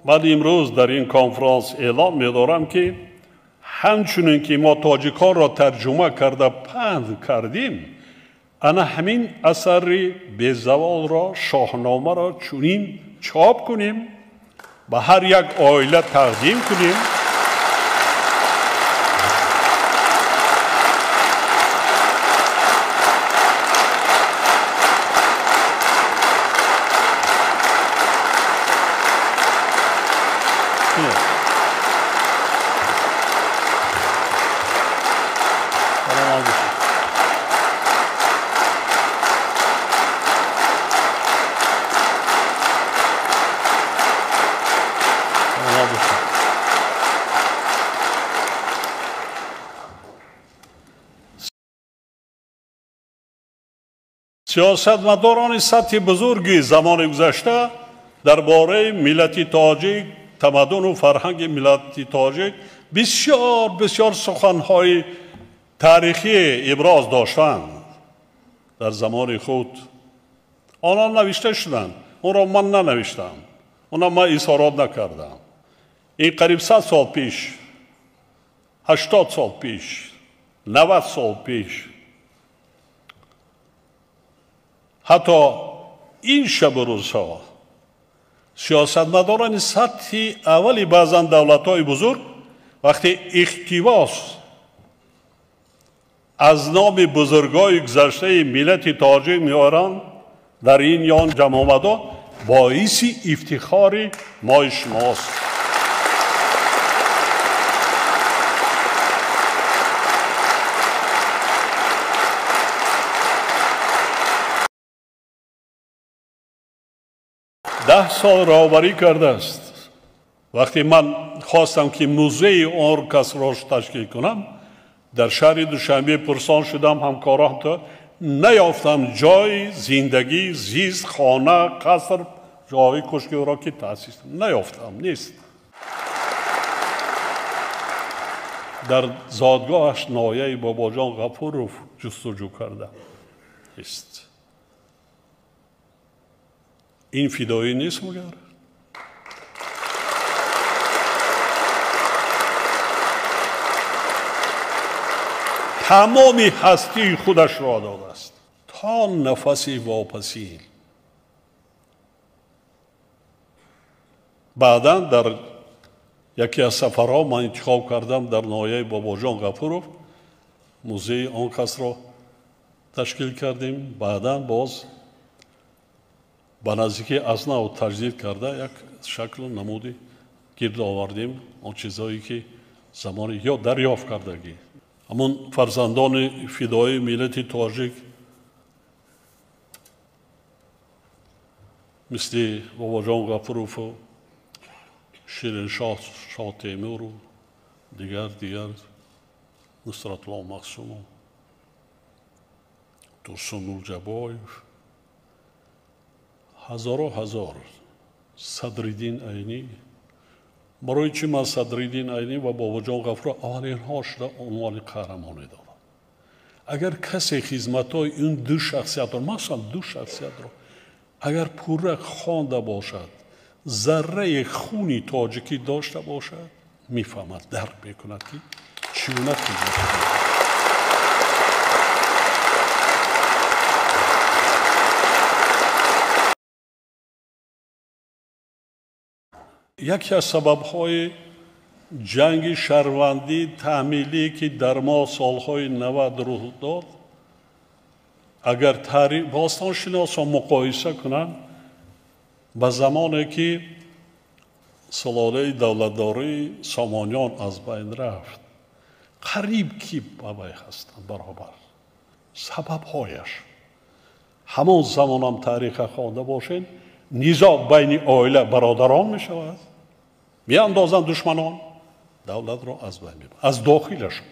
من امروز در این کنفرانس اعلام می‌دارم که همچنین که ما تاجیکان را ترجمه کرده پند کردیم، انا همین اثر بی‌زوال را، شاهنامه را چنین چاپ کنیم، به هر یک عائله تقدیم کنیم. سیاستمداران سطح بزرگی زمان گذشته درباره ملت تاجیک، تمدن و فرهنگ ملت تاجیک بسیار سخنهای تاریخی ابراز داشتند. در زمان خود آنها نوشته شدند، اون را من ننوشتم، اون را من اظهارات نکردم. این قریب 100 سال پیش، 80 سال پیش، 90 سال پیش، حتی این شب و روزها سیاستمداران سطح اولی بعضا دولت‌های بزرگ وقتی اقتباس از نام بزرگای گذشته ملت تاجیک می‌آورند در این یان جمع آمده، باعث افتخار ما شماست. ده سال راهبری کرده است. وقتی من خواستم که موزه ارکستر را تشکیل کنم، در شهر دوشنبه پرسان شدم همکاران تا نیافتم جای زندگی، زیست، خانه، قصر، جای کشکی را که تأسیس نیافتم، نیست. در زادگاهش نایه بابا جان غفور رو جستجو کرده است. این فدایی نیست مگر؟ تمامی هستی خودش را داده است تا نفسی واپسی. بعدا در یکی از سفرها من انتخاب کردم در نایه بابا جان غفورов موزه آن کس را تشکیل کردیم. بعدا باز به نزدیکی از نو تجدید کرده یک شکل و نمودی گرد آوردیم، آن چیزهایی که زمان یا دریافت کردگی همون فرزندان فدای ملت تاجیک مثل بابا جان غفورov و شیرین شاه تیمور و دیگر نصرت الله مقسوم و درسون نورجبایف، هزار صدرالدین عینی. برای چی من صدرالدین عینی و بابا جان غفور اولین هاش را عنوان قهرمانی دادم؟ اگر کسی خدمت‌های این دو شخصیت را، مثلا دو شخصیت را اگر پورا خوانده باشد، ذره خونی تاجیکی داشته باشد، میفهمد، درک میکند که چگونه خدمت. یکی از سبب‌های جنگ شهروندی تحمیلی که در ما سالهای 90 رخ داد، اگر تاریخ باستانشناسان مقایسه کنند با زمانی که سلاله دولتداری سامانیان از بین رفت، قریب که بابای هستند برابر. سبب‌هایش همان زمان هم تاریخ خوانده باشین، نزاع بین عائله برادران می شود، می اندازند دشمنان، دولت را از بین می برند، از داخلشون.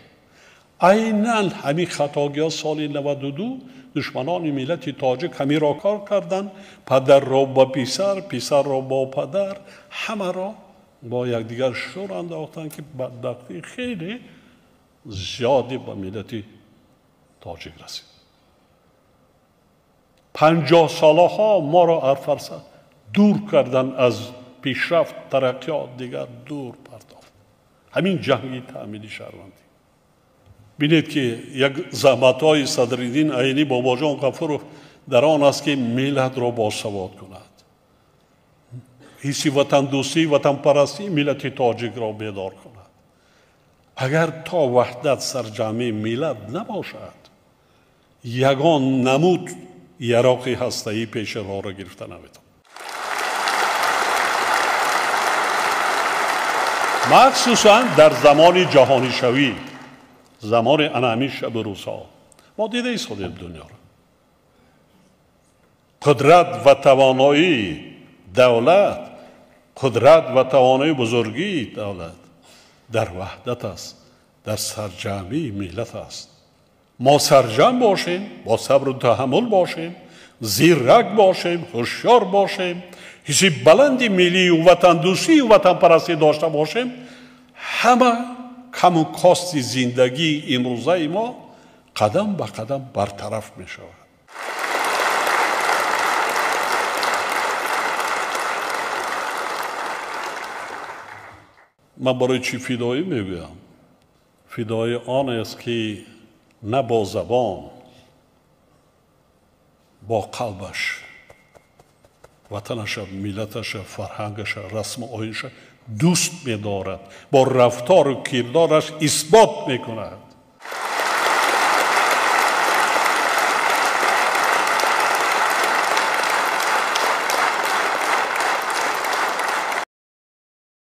عیناً همین خطاگی سال 92 دشمنان ملت تاجیک همین را کار کردند، پدر را با پسر، پسر را با پدر، همه را با یکدیگر شور انداختند که بدبختی خیلی زیادی به ملت تاجیک رسید. 50 ساله ها ما را هر فرصت دور کردن از پیشرفت ترقیات دیگر دور پرداخت. همین جنگی تأمیلی شهروندی. بینید که یک زحمت‌های صدرالدین عینی بابا جان غفور در آن است که ملت را باسواد کند. حس وطن دوستی وطن پرستی ملت تاجیک را بیدار کند. اگر تا وحدت سرجمع ملت نباشد یگان نمود یراق هسته‌ای پیش راه را گرفته نمی‌تواند. مخصوصا در زمان جهانی شوی، زمان انعمی شب روزها ما دیده ایستادیم دنیا را. قدرت و توانایی دولت، قدرت و توانایی بزرگی دولت در وحدت است، در سرجمعی ملت است. ما سرجم باشیم، با صبر و تحمل باشیم، زیرک باشیم، هوشیار باشیم، حسی بلندی ملی و وطن دوستی و وطن پرستی داشته باشیم، همه کم و کاست زندگی امروزه ما قدم به قدم برطرف می شود. من برای چی فدایی میگویم؟ فدای آن است که نه با زبان، با قلبش وطنش، ملتش، فرهنگش، رسم و آیینش دوست می‌دارد، با رفتار و کردارش اثبات می‌کند.